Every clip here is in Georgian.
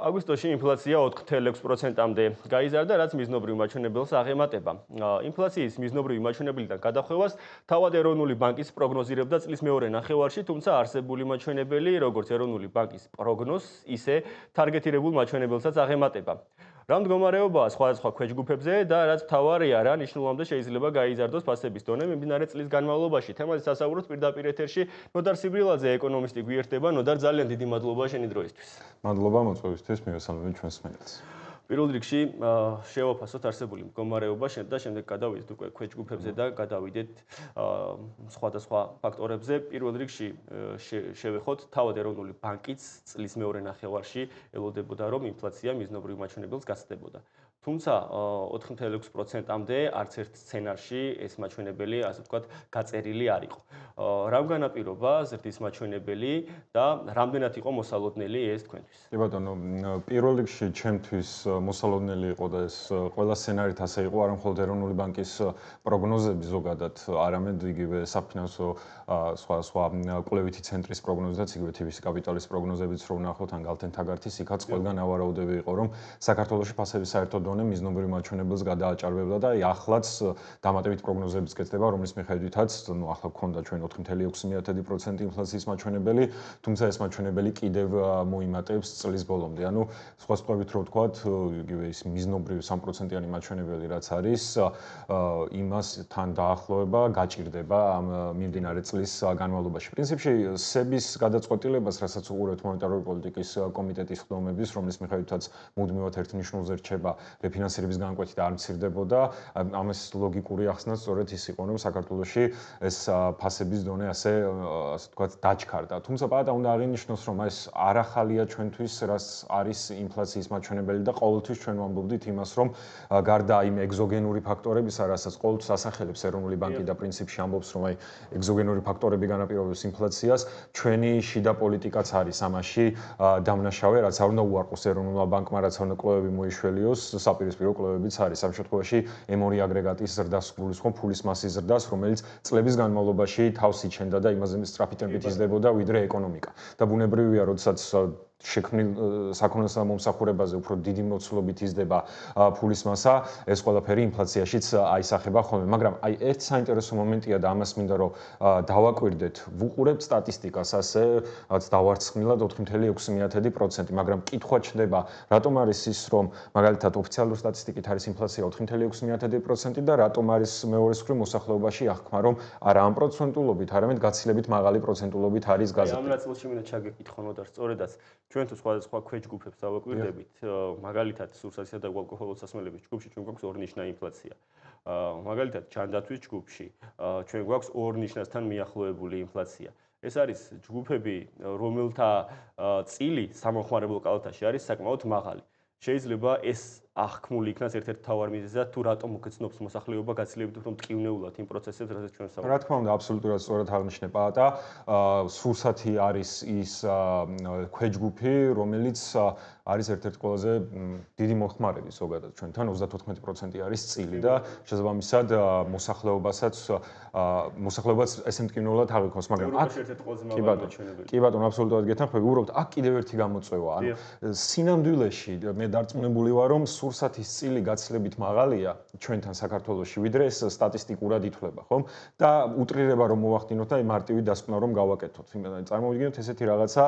აგვისტოში ინფლაცია 4.6%-მდე გაიზარდა, რაც მიზნობრივ მაჩვენებელს აღემატება. ინფლაციის მიზნობრივი მაჩვენებლიდან გადახვევას თავად ეროვნული ბანკის პროგნოზირებდა წლის მეორე ნახევარში, თუმცა არსებული მაჩვენებელი, როგორც ეროვნული ბანკის პროგნოზს, ისე თარგეტირებულ მაჩვენებელსაც აღემატება. რა მდგომარეობაა სხვადასხვა ქვეჯგუფებზე და რაც მთავარია, რა ნიშნულამდე შეიძლება გაიზარდოს ფასების დონე მიმდინარე წლის განმავლობაში. თემაზე სასაუბროთ პირდაპირ ეთერში ნოდარ სიბრილაძე, ეკონომისტი გვიერთდება. ნოდარ, ძალიან დიდი მადლობა შენი დროისთვის. მადლობა მოწვევისთვის, მივესალმებით ჩვენს ხმელეთს. პირველ რიგში შევაფასოთ არსებული მდგომარეობა და შემდეგ გადავიდეთ უკვე ქვეჯგუფებზე და გადავიდეთ სხვადასხვა ფაქტორებზე. პირველ რიგში შევეხოთ თავად ეროვნული ბანკიც წლის მეორე ნახევარში ელოდებოდა, რომ ინფლაცია მიზნობრივ მაჩვენებელს გასცდებოდა. თუმცა 4.6%-მდე არც ერთ სცენარში ეს მაჩვენებელი, ასე ვთქვათ, გაწერილი არ იყო. რამ განაპირობა ზრდის მაჩვენებელი და რამდენად იყო მოსალოდნელი ეს თქვენთვის? კი ბატონო, პირველ რიგში ჩემთვის მოსალოდნელი იყო და ეს ყველა სცენარით ასე იყო, არა მხოლოდ ეროვნული ბანკის პროგნოზები ზოგადად, არამედ იგივე საფინანსო სხვა კვლევითი ცენტრის პროგნოზებიც, იგივე TVC კაპიტალის პროგნოზებიც რო ვნახოთ, ან გალთენთაგართის იქაც ყველგან ავარაუდები იყო, რომ საქართველოში ფასების საერთო დონე მიზნობრივ მაჩვენებელს გადააჭარბებდა და ახლაც დამატებით პროგნოზებიც კეთდება, რომლის მიხედვითაც, ახლა გქონდა ჩვენ 4.6% ინფლაციის მაჩვენებელი, თუმცა ეს მაჩვენებელი კიდევ მოიმატებს წლის ბოლომდე. ანუ სხვა სხვებით რო ვთქვათ, იგივე ის მიზნობრივ 3%-იანი მაჩვენებელი რაც არის, იმას თან დაახლოება გაჭირდება ამ მიმდინარე წლის განმავლობაში. პრინციპში სების გადაწყვეტილებას, რასაც უყურებთ მონეტარული პოლიტიკის კომიტეტის ხდომების, რომლის მიხედვითაც მუდმივად ერთ ნიშნულზე რჩება რეფინანსირების განკვეთი და არ მცირდებოდა, ამას ლოგიკური ახსნა სწორედ ის იყო, რომ საქართველოში ეს ფასების დონე ასე ვთქვათ დაჩქარდა. თუმცა პატა უნდა აღინიშნოს, რომ ეს არ ახალია ჩვენთვის, რაც არის ინფლაციის მაჩვენებელი და ყოველთვის ჩვენ ვამბობდით იმას, რომ გარდა იმ ეგზოგენური ფაქტორებისა, რასაც ყოველთვის ასახელებს ეროვნული ბანკი და პრინციპში ამბობს, რომ აი ეგზოგენური ფაქტორები განაპირობებს ინფლაციას, ჩვენი შიდა პოლიტიკაც არის ამაში დამნაშავე, რაც არ უნდა უარყოს ეროვნულმა ბანკმა, რაც არ უნდა კვლევები მოიშველიოს, საპირისპირო კვლევებიც არის. ამ შემთხვევაში M2 აგრეგატის ზრდას გულისხმობ ფულის მასის ზრდას, რომელიც წლების განმავლობაში თავს იჩენდა და იმაზე სწრაფი ტემპით იზრდებოდა ვიდრე ეკონომიკა. და ბუნებრივია, როდესაც შექმნილ საქონელსა და მომსახურებაზე უფრო დიდი მოცულობით იზრდება ფულის მასა, ეს ყველაფერი ინფლაციაშიც აისახება ხოლმე. მაგრამ აი ერთ საინტერესო მომენტია და ამას მინდა რომ დავაკვირდეთ, ვუყურებთ სტატისტიკას ასე, რაც დავარცხნილად 4.6%, მაგრამ კითხვა ჩნდება, რატომ არის ის, რომ მაგალითად ოფიციალური სტატისტიკით არის ინფლაცია 4.6% და რატომ არის მეორე მხრივ მოსახლეობაში აღქმა, რომ არა ამ პროცენტულობით, არამედ გაცილებით მაღალი პროცენტულობით არის გაზრდა. ამ ნაწილში მინდა ჩაგეკითხო ნოდარ, სწორედაც ჩვენ თუ სხვადასხვა ქვეჯგუფებს დავაკვირდებით, მაგალითად სურსათისა და ალკოჰოლოს სასმელების ჯგუფში ჩვენ გვაქვს ორნიშნა ინფლაცია. მაგალითად ჩანდათვის ჯგუფში ჩვენ გვაქვს ორნიშნასთან მიახლოებული ინფლაცია. ეს არის ჯგუფები, რომელთა წილი სამომხმარებლო კალათაში არის საკმაოდ მაღალი. შეიძლება ეს აღქმული იქნას ერთ-ერთ მთავარ მიზეზად, თუ რატომ მოგეცნობს მოსახლეობა გაცილებით უფრო მტკივნეულად იმ პროცესებს, რასაც ჩვენ ვსაუბრობთ. რა თქმა უნდა, აბსოლუტურად სწორად აღნიშნე პაატა. სურსათი არის ის ქვეჯგუფი, რომელიც არის ერთ-ერთი ყველაზე დიდი მოხმარები ზოგადად ჩვენთან, 34% არის წილი და შესაბამისად მოსახლეობაც ესე მტკივნეულად აღიქვამს, მაგრამ აქ ერთ-ერთი ყველაზე მაღალი მაჩვენებელი. კი ბატონო, აბსოლუტურად გეთანხმები. უბრალოდ აქ კიდევ ერთი გამოწვევა. ანუ სინამდვილეში მე დარწმუნებული ვარ, რომ სურსათის წილი გაცილებით მაღალია ჩვენთან საქართველოში, ვიდრე ეს სტატისტიკურად ითვლება, ხომ? და უტრირება რომ მოვახდინოთ და მარტივი დასკვნა რომ გავაკეთოთ. წარმოვიდგინოთ ესეთი რაღაცა,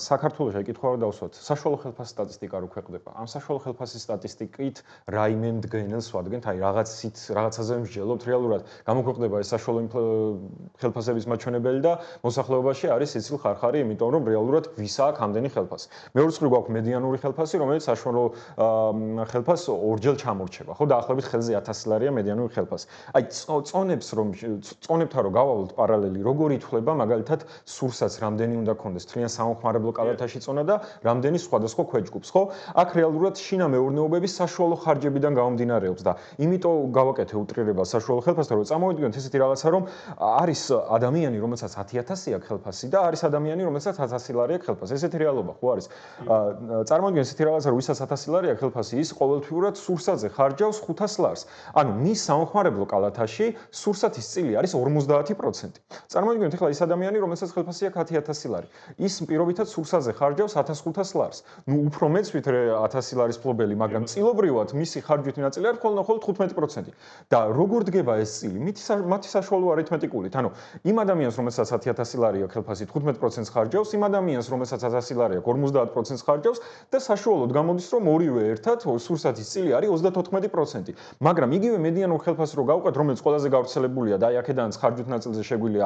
საქართველოში აი კითხვა დავსვათ, საშუალო ხელფასის სტატისტიკა რო ქვეყნდება. ამ საშუალო ხელფასის სტატისტიკით რაიმე მდგენელს ვადგენთ, აი რაღაცაზე მსჯელობთ, რეალურად გამოქვეყნდება ეს საშუალო ხელფასების მაჩვენებელი და მოსახლეობაში არის სიცილ ხარხარი, იმიტომ რომ რეალურად ვის აქვს ამდენი ხელფასი. მეორე მხრივ გვაქვს მედიანური ხელფასი, რომელიც საშუალო ხელფასს ორჯერ ჩამორჩება, ხო, დაახლოებით ხელზე 1000 ლარია მედიანური ხელფასი. აი წონებთან რო გავავლოთ პარალელი, როგორ ითვლება მაგალითად სურსათს რამდენი უნდა ქონდეს თლიან სამომხმარებლო კალათაში წონა და რამდენი სხვადასხვა ქვეჯგუფს, ხო? აქ რეალურად შინა მეურნეობების საშუალო ხარჯებიდან გამომდინარეობს და იმიტომ გავაკეთე უტრირებას საშუალო ხელფასთან, რომ წამოვიდგინოთ ესეთი რაღაცა, რომ არის ადამიანი, რომელსაც 10000 აქვს ხელფასი და არის ადამიანი, რომელსაც 1000 ლარი აქვს ხელფასი. ესეთი რეალობა ხო არის? წარმოვიდგინეთ ესეთი რაღაცა, რომ ვისაც 1000 ლარი აქვს ხელფასი, ის ყოველთვიურად სურსათზე ხარჯავს 500 ლარს. ანუ მის სამხმარებლო კალათაში სურსათის წილი არის 50%. წარმოიდგინეთ ახლა ის ადამიანი, რომელსაც ხელფასი აქვს 10000 ლარი. ის პირობითად სურსათზე ხარჯავს 1500 ლარს. ნუ უფრო მეც ვით 1000 ლარის ფლობელი, მაგრამ წილობრივად მისი ხარჯვითი ნაწილი არის მხოლოდ 15%. და როგორ დგება ეს წილი? მათი საშუალო არითმეტიკულით. ანუ იმ ადამიანს, რომელსაც 10000 ლარი აქვს ხელფასი 15%-ს ხარჯავს, იმ ადამიანს, რომელსაც 1000 ლარი აქვს 50%-ს ხარჯავს და საშუალოდ გამოდის, რომ ორივე ერთად სურსათის წილი არის 34%. მაგრამ იგივე მედიანურ ხელფასს რო გავყვეთ, რომელიც ყველაზე გავრცელებულია და აი აქედანაც ხარჯვით ნაწილზე შეგვიძლია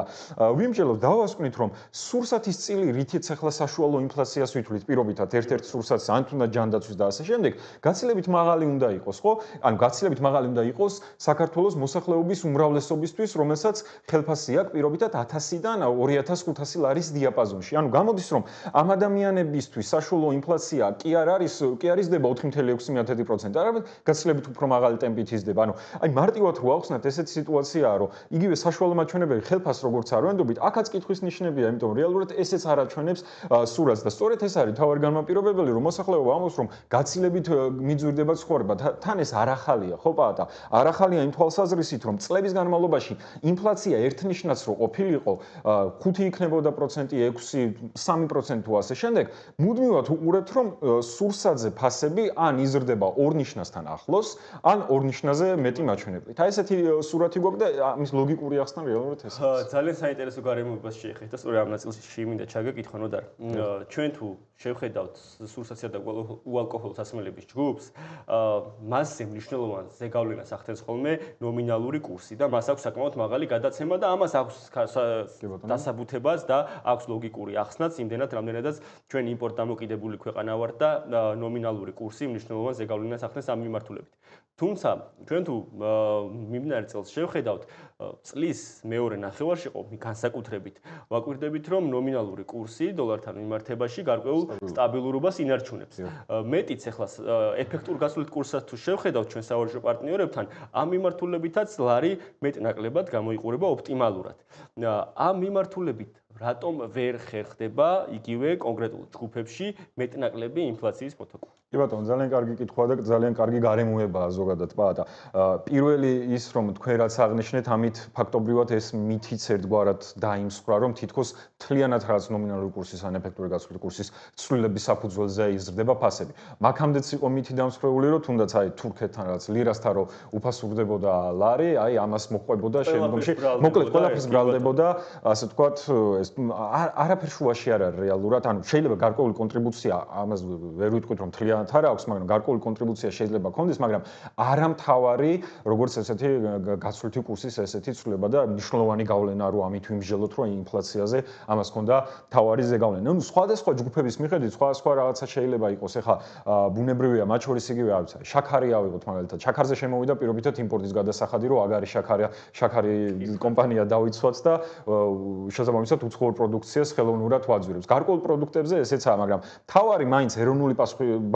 ვიმსჯელოთ, დავასკვნით, რომ სურსათის წილი, რითიც ახლა საშუალო ინფლაციას ვითვლით პირობითად ერთ-ერთ სურსათს, ან თუნდაც ჯანდაცვის და ასე შემდეგ, გაცილებით მაღალი უნდა იყოს, ხო? ანუ გაცილებით მაღალი უნდა იყოს საქართველოს მოსახლეობის უმრავლესობისთვის, რომელსაც ხელფასი აქვს პირობითად 1000-დან 2500 ლარის დიაპაზონში. ანუ გამოდის, რომ ამ ადამიანებისთვის საშუალო ინფლაცია კი არის იზრდება 4.6%, არამედ გაცილებით უფრო მაღალი ტემპით იზრდება. ანუ აი მარტივად რო ავხსნათ ესეთი სიტუაციაა, რომ იგივე საშუალო მაჩვენებელი ხელფასს როგორც არ ვენდობით, აქაც კითხვის ნიშნებია, იმიტომ რეალურად ესეც არ აჩვენებს სურათს და სწორედ ეს არის თავარი განმაპირობებელი, რომ მოსახლეობა ამბობს, რომ გაცილებით მიძვირდება ცხოვრება. თან ეს არ ახალია, ხო პაატა? არ ახალია იმ თვალსაზრისით, რომ წლების განმავლობაში ინფლაცია ერთნიშნაც რო ყოფილიყო 5 იქნებოდა პროცენტი, 6, 3% თუ ასე შემდეგ, მუდმივად უყურებთ, რომ სურსათზე ფასები ან იზრდება ორნიშნასთან ახლოს, ან ორნიშნაზე მეტი მაჩვენებლით. აი ესეთი სურათი გვაქვს და ამის ლოგიკური ახსნა რეალურად ეს არის. ძალიან საინტერესო გარემოებას შეეხეთ და სწორედ ამ ნაწილში მინდა ჩაგეკითხო ნოდარ. ჩვენ თუ შევხედავთ სურსათსა და უალკოჰოლურ სასმელების ჯგუფს, მასზე მნიშვნელოვან ზეგავლენას ახდენს ხოლმე ნომინალური კურსი და მას აქვს საკმაოდ მაღალი გადაცემა და ამას აქვს დასაბუთებას და აქვს ლოგიკური ახსნაც, იმდენად რამდენადაც ჩვენ იმპორტ დამოკიდებული ქვეყანა ვართ და ნომინალური კურსი მნიშვნელოვან ზეგავლენას ახდენს ამ მიმართულებით. თუმცა ჩვენ თუ მიმდინარე წელს შევხედავთ, წლის მეორე ნახევარში განსაკუთრებით ვაკვირდებით, რომ ნომინალური კურსი დოლართან მიმართებაში გარკვეულ სტაბილურობას ინარჩუნებს. მეტიც ახლა ეფექტურ გასვლით კურსსაც თუ შევხედავთ ჩვენ სავაჭრო პარტნიორებთან, ამ მიმართულებითაც ლარი მეტ-ნაკლებად გამოიყურება ოპტიმალურად. ამ მიმართულებით რატომ ვერ ხერხდება იგივე კონკრეტულ ჯგუფებში მეტ-ნაკლები ინფლაციის მოტოქვა? კი ბატონო, ძალიან კარგი კითხვა და ძალიან კარგი გარემოებაა ზოგადად პაატა. პირველი ის, რომ თქვენ რაც აღნიშნეთ, ამით ფაქტობრივად ეს მითიც ერთგვარად დაიმსხვრა, რომ თითქოს მთლიანად რაც ნომინალური კურსის ან ეფექტური გასვლით კურსის ცვლილების საფუძველზე იზრდება ფასები. მაგამდეც იყო მითი დამსხვრეული, რომ თუნდაც აი თურქეთთან რაც ლირასთან რო უფასურდებოდა ლარი, აი ამას მოყვებოდა შემდგომში. მოკლედ ყველაფერს ბრალდებოდა, ასე ვთქვათ, ეს არაფერ შუაში არ არის რეალურად, ანუ შეიძლება გარკვეული კონტრიბუცია, ამას ვერ ვიტყვით რომ მთლიანად არ აქვს, მაგრამ გარკვეული კონტრიბუცია შეიძლება ქონდეს, მაგრამ არამთავარი, როგორც ესეთი გასვლითი კურსის ესეთი ცვლილება და მნიშვნელოვანი გავლენა რო ამით ვიმსჯელოთ, რომ ინფლაციაზე ამას ქონდა თავარი ზეგავლენა. ნუ სხვადასხვა ჯგუფების მიხედვით სხვა რაღაცა შეიძლება იყოს. ეხლა ბუნებრივია, მათ შორის იგივე არის. შაქარი ავიღოთ მაგალითად. შაქარზე შემოვიდა პირობითად იმპორტის გადასახადი, რომ აგარი შაქარი კომპანია დავიცვათ და შესაბამისად უცხოურ პროდუქციას ხელოვნურად ვაძვირებს. გარკვეულ პროდუქტებზე ესეცაა, მაგრამ თავარი მაინც ეროვნული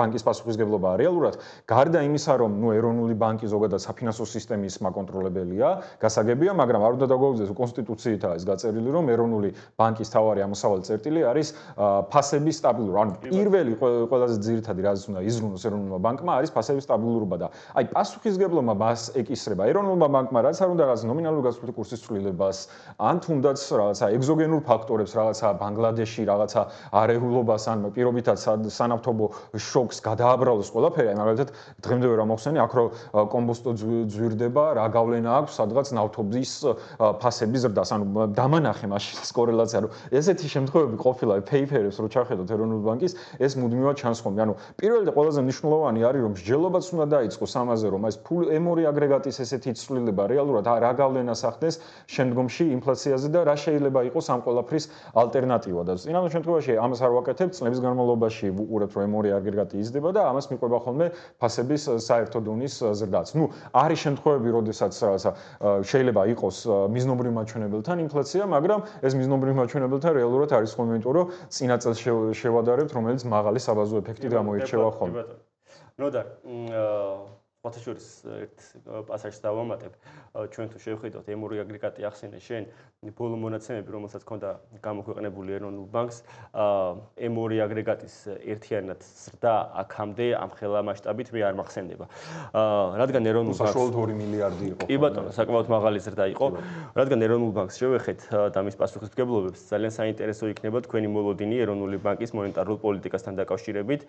ბანკის პასუხისმგებლობაა რეალურად. გარდა იმისა, რომ ეროვნული ბანკი ზოგადად საფინანსო სისტემის მაკონტროლებელია, გასაგებია, მაგრამ არ უნდა დაგვაუგზავნოს კონსტიტუციითაა ეს გაწერილი, რომ ეროვნული ბანკის თავარი ამოსავალი წერტილი არის ფასების სტაბილურობა. ანუ პირველი ყველაზე ძირითადი რაც უნდა იზრუნოს ეროვნულმა ბანკმა არის ფასების სტაბილურობა და აი პასუხისმგებლობა მას ეკისრება ეროვნულმა ბანკმა, რაც არ უნდა რაღაც ნომინალური გასვლითი კურსის ცვლილებას, ან თუნდაც რაღაცა ეგზოგენურ ფაქტორებს, რაღაცა ბანგლადეში, რაღაცა არეულობას, ან პირობითად სანავთობო შოკს გადააბრალოს ყველაფერი, აი მაგალითად დღემდე ვერ ამახსენე, აქ რო კომბოსტო ძვირდება, რა გავლენა აქვს სადღაც ნავთობის ფასების ზრდას, ანუ დამანახე მაშინ ეს კორელაცია, რომ ესეთი შემთხვევები ყოფილა ფეიფერებს რო ჩახედოთ ეროვნული ბანკის, ეს მუდმივად ჩანს ხოლმე. ანუ პირველი და ყველაზე მნიშვნელოვანი არის, რომ მსჯელობაც უნდა დაიწყოს ამაზე, რომ ეს M2 აგრეგატის ესეთი ცვლილება რეალურად რა გავლენას ახდენს შემდგომში ინფლაციაზე და რა შეიძლება იყოს ამ ყველაფრის ალტერნატივა და წინამორ შემთხვევაში ამას არ ვაკეთებთ, წლების განმავლობაში ვუყურებთ, რომ M2 აგრეგატი იზრდება და ამას მიყვება ხოლმე ფასების საერთო დონის ზრდაც. ნუ არის შემთხვევები, როდესაც რაღაცა შეიძლება იყოს მიზნობრივ მაჩვენებელთან ინფლაცია, მაგრამ ეს მიზნობრივ მაჩვენებელთან რეალურად არის ხოლმე, იმიტომ რომ წინა წელს შევადარებთ, რომელიც მაღალი საბაზო ეფექტით გამოირჩევა ხოლმე. ნოდარ, ფოთაშორის ერთ პასაჟს დავამატებ. ჩვენ თუ შევხედოთ M2 აგრეგატი ახსენე შენ, ბოლო მონაცემები, რომელსაც ჰქონდა გამოქვეყნებული ეროვნულ ბანკს, M2 აგრეგატის ერთიანად ზრდა აქამდე ამ ხელა მასშტაბით მე არ მახსენდება. რადგან ეროვნულ ბანკს საშუალოდ 2 მილიარდი იყო. კი ბატონო, საკმაოდ მაღალი ზრდა იყო. რადგან ეროვნულ ბანკს შევეხეთ და მის პასუხისმგებლობებს, ძალიან საინტერესო იქნება თქვენი მოლოდინი ეროვნული ბანკის მონეტარულ პოლიტიკასთან დაკავშირებით,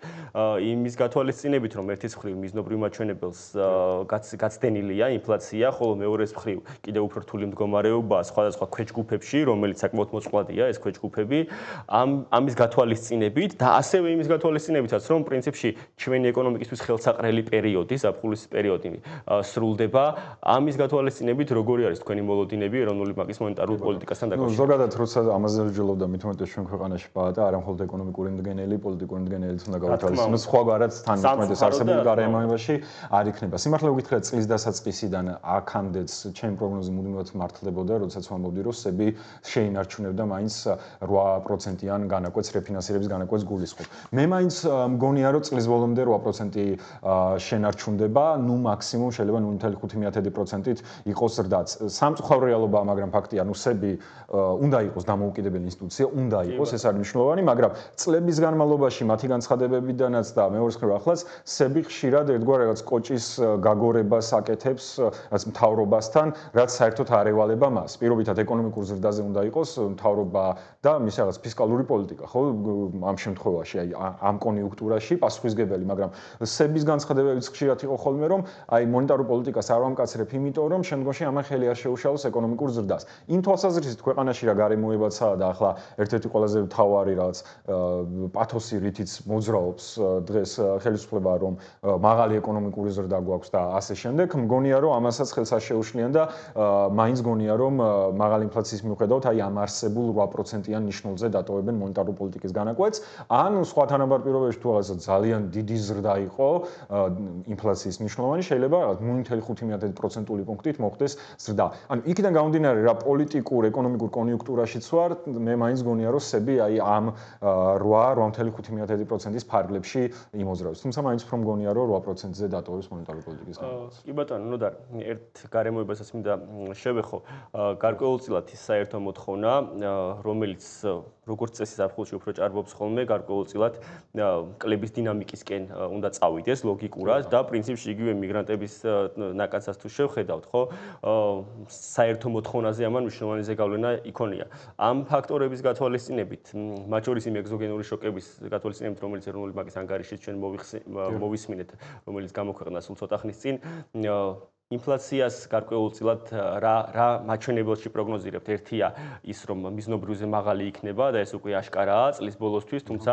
იმის გათვალისწინებით, რომ ერთის მხრივ მიზნობრივ მაჩვენებელს გაცდენილია ინფლაცია, ხოლო მეორეს მხრივ კიდევ უფრო რთული მდგომარეობაა სხვადასხვა ქვეჯგუფებში, რომელიც საკმაოდ მოწყვლადია ეს ქვეჯგუფები, ამის გათვალისწინებით და ასევე იმის გათვალისწინებითაც, რომ პრინციპში ჩვენი ეკონომიკისთვის ხელსაყრელი პერიოდი, ზაფხულის პერიოდი სრულდება, ამის გათვალისწინებით როგორი არის თქვენი მოლოდინები ეროვნული ბანკის მონეტარულ პოლიტიკასთან დაკავშირებით? ზოგადად როცა ამაზე ვჯილობდა მით უმეტეს ჩვენ ქვეყანაში პაატა, არა მხოლოდ ეკონომიკური მდგენელი, პოლიტიკური მდგენელიც უნდა გავითვალისწინოს, სხვაგვარად თან მით უმეტეს არსებულ გარემოებაში არ იქნება. სიმართლე ვგითხრათ, წლის დასაწყისიდან აქამდეც ჩემი პროგნოზი მუდმივად მართლდებოდა, როდესაც ვამბობდი, რომ სები შეინარჩუნებდა მაინც 8%-იან განაკვეთს, რეფინანსირების განაკვეთს გულისხმობ. მე მაინც მგონია, რომ წლის ბოლომდე 8% შენარჩუნდება, ნუ მაქსიმუმ შეიძლება 0.5%-ით იყოს ზრდაც. სამწუხარო რეალობაა, მაგრამ ფაქტია, ნუ სები უნდა იყოს დამოუკიდებელი ინსტიტუცია, უნდა იყოს, ეს არის მნიშვნელოვანი, მაგრამ წლების განმავლობაში მათი განცხადებებიდანაც და მეორეს მხრივ ახლაც სები ხშირად ერთგვარ რაღაც კოჭის გაგორებას აკეთებს რაც მთავრობასთან, რაც საერთოდ არ ევალება მას. პირობითად ეკონომიკურ ზრდაზე უნდა იყოს მთავრობა და მის რაღაც ფისკალური პოლიტიკა, ხო, ამ შემთხვევაში, აი ამ კონიუნქტურაში პასუხისგებელი, მაგრამ სების განცხადებებიც ხშირად იყო ხოლმე, რომ აი მონეტარულ პოლიტიკას არ ვამკაცრებ, იმიტომ რომ შემდგომში ამან ხელი არ შეუშალოს ეკონომიკურ ზრდას. იმ თვალსაზრისით ქვეყანაში რა გარემოებაცაა და ახლა ერთ-ერთი ყველაზე მთავარი რაღაც პათოსი რითიც მოძრაობს დღეს ხელისუფლება, რომ მაღალი ეკონომიკური ზრდა გვაქვს და ასე შემდეგ, მგონია რომ ამასაც ხელს არ შეუშლიან და მაინც გონია რომ მაღალი ინფლაციის მიუხედავად აი ამ არსებულ 8%-იან ნიშნულზე დატოვებენ მონეტარული პოლიტიკის განაკვეთს, ან სხვა თანაბარ პირობებში თუ რაღაცა ძალიან დიდი ზრდა იყო ინფლაციის მნიშვნელოვანი, შეიძლება 0.5%-იანი პუნქტით მოხდეს ზრდა. ანუ იქიდან გამომდინარე რა პოლიტიკურ, ეკონომიკურ კონიუნქტურაშიც ვარ, მე მაინც გონია რომ სები აი ამ 8.5%-ის ფარგლებში იმოძრავებს. თუმცა მაინც უფრო მგონია რომ 8%-ზე დატოვებს მონეტარული პოლიტიკის განაკვეთს. კი ბატონო, ნოდარ, ერთ გარემოებასაც მინდა შევეხო, გარკვეულწილად ის საერთო მოთხოვნა, რომელიც როგორც წესი ზაფხულში უფრო ჭარბობს ხოლმე, გარკვეულწილად კლების დინამიკისკენ უნდა წავიდეს ლოგიკურად და პრინციპში იგივე მიგრანტების ნაკადსაც თუ შევხედავთ, ხო, საერთო მოთხოვნაზე ამან მნიშვნელოვანი ზეგავლენა იქონია. ამ ფაქტორების გათვალისწინებით, მათ შორის იმ ეგზოგენური შოკების გათვალისწინებით, რომელიც ეროვნული ბანკის ანგარიშით ჩვენ მოვისმინეთ, რომელიც გამოქვეყნდა სულ ცოტა ხნის წინ, ინფლაციას გარკვეულწილად რა მაჩვენებელში პროგნოზირებთ? ერთია ის, რომ მიზნობრივზე მაღალი იქნება და ეს უკვე აშკარაა წლის ბოლოსთვის, თუმცა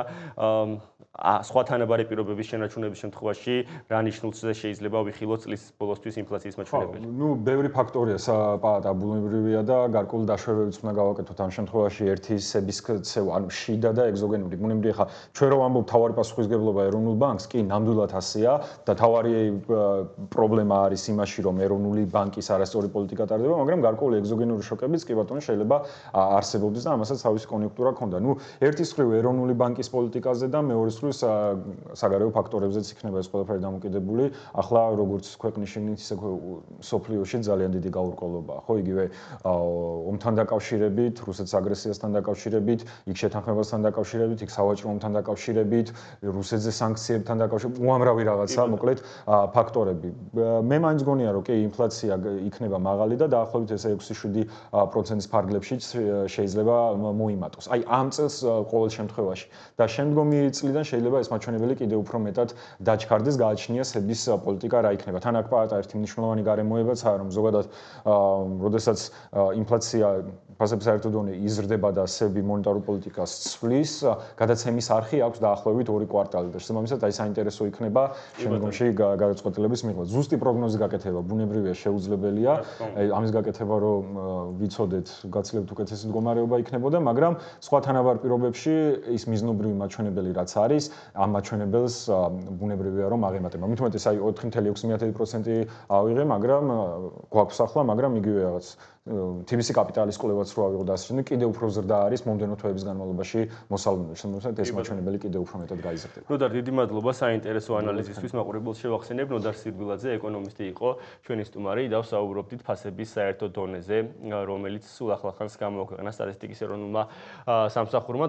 სხვა თანაბარი პირობების შენარჩუნების შემთხვევაში რა ნიშნულზე შეიძლება ვიხილოთ წლის ბოლოსთვის ინფლაციის მაჩვენებელი? ნუ ბევრი ფაქტორია პაატა ბუნებრივია და გარკვეული დაშვებებიც უნდა გავაკეთოთ ამ შემთხვევაში ერთი სების ქცევა, ანუ შიდა და ეგზოგენური. ბუნებრივია ხა ჩვენ რომ ვამბობ თავარი პასუხისგებლობა ეროვნულ ბანკს, კი ნამდვილად ასეა და თავარი პრობლემა არის იმაში, რომ ეროვნული ბანკის არასწორი პოლიტიკა ტარდება, მაგრამ გარკვეული ეგზოგენური შოკებიც კი ბატონო შეიძლება არსებობდეს და ამასაც თავისი კონიუნქტურა ჰქონდა. ნუ ერთის მხრივ ეროვნული ბანკის პოლიტიკაზე და მეორეს მხრივ საგარეო ფაქტორებზეც იქნება ეს ყველაფერი დამოკიდებული. ახლა როგორც ქვეყნის შიგნით, ისე სოფლიოში ძალიან დიდი გაურკვევლობაა, ხო, იგივე ომთან დაკავშირებით, რუსეთის აგრესიასთან დაკავშირებით, იქ შეთანხმებასთან დაკავშირებით, იქ სავაჭრო ომთან დაკავშირებით, რუსეთზე სანქციებთან დაკავშირებით, უამრავი რაღაცა, მოკლედ ფაქტორები. მე მაინც გონია რომ კი ინფლაცია იქნება მაღალი და დაახლოებით ესე 6-7%-ის ფარგლებშიც შეიძლება მოიმატოს. აი ამ წელს ყოველ შემთხვევაში და შემდგომი წლიდან შეიძლება ეს მაჩვენებელი კიდევ უფრო მეტად დაჩქარდეს, გააჩნია სების პოლიტიკა რა იქნება. თან აქ პაატა ერთი მნიშვნელოვანი გარემოებაცაა, რომ ზოგადად როდესაც ინფლაცია ფასების საერთო დონე იზრდება და სები მონეტარულ პოლიტიკას ცვლის, გადაცემის არხი აქვს დაახლოებით 2 კვარტალი და შესაბამისად აი საინტერესო იქნება შემდგომში გადაწყვეტილების მიღება. ზუსტი პროგნოზი გაკეთება ბუნებრივია შეუძლებელია. ამის გაკეთება რომ ვიცოდეთ, გაცლებთ უკეთესი მდგომარეობა იქნებოდა, მაგრამ სხვა თანაბარ პირობებში ის მიზნობრივი მაჩვენებელი რაც არის, ამ მაჩვენებელს ბუნებრივია რომ აღემატება. მით უმეტეს აი 4.6% ავიღე, მაგრამ გვაქვს ახლა, მაგრამ იგივე რაღაც TBC კაპიტალის კვლევაც რო ავიღო დასაჩინო, კიდევ უფრო ზრდა არის მომდენო თვეების განმავლობაში მოსალოდნელი, შემოგვიყვანოთ ეს მაჩვენებელი კიდევ უფრო მეტად გაიზრდება. ნოდარ, დიდი მადლობა საინტერესო ანალიზისთვის. მაყურებელს შევახსენებ, ნოდარ სირბილაძე ეკონომისტი იყო ჩვენი სტუმარი და ვსაუბრობდით ფასების საერთო დონეზე, რომელიც სულ ახლახანს გამოაქვეყნა სტატისტიკის ეროვნულმა სამსახურმა.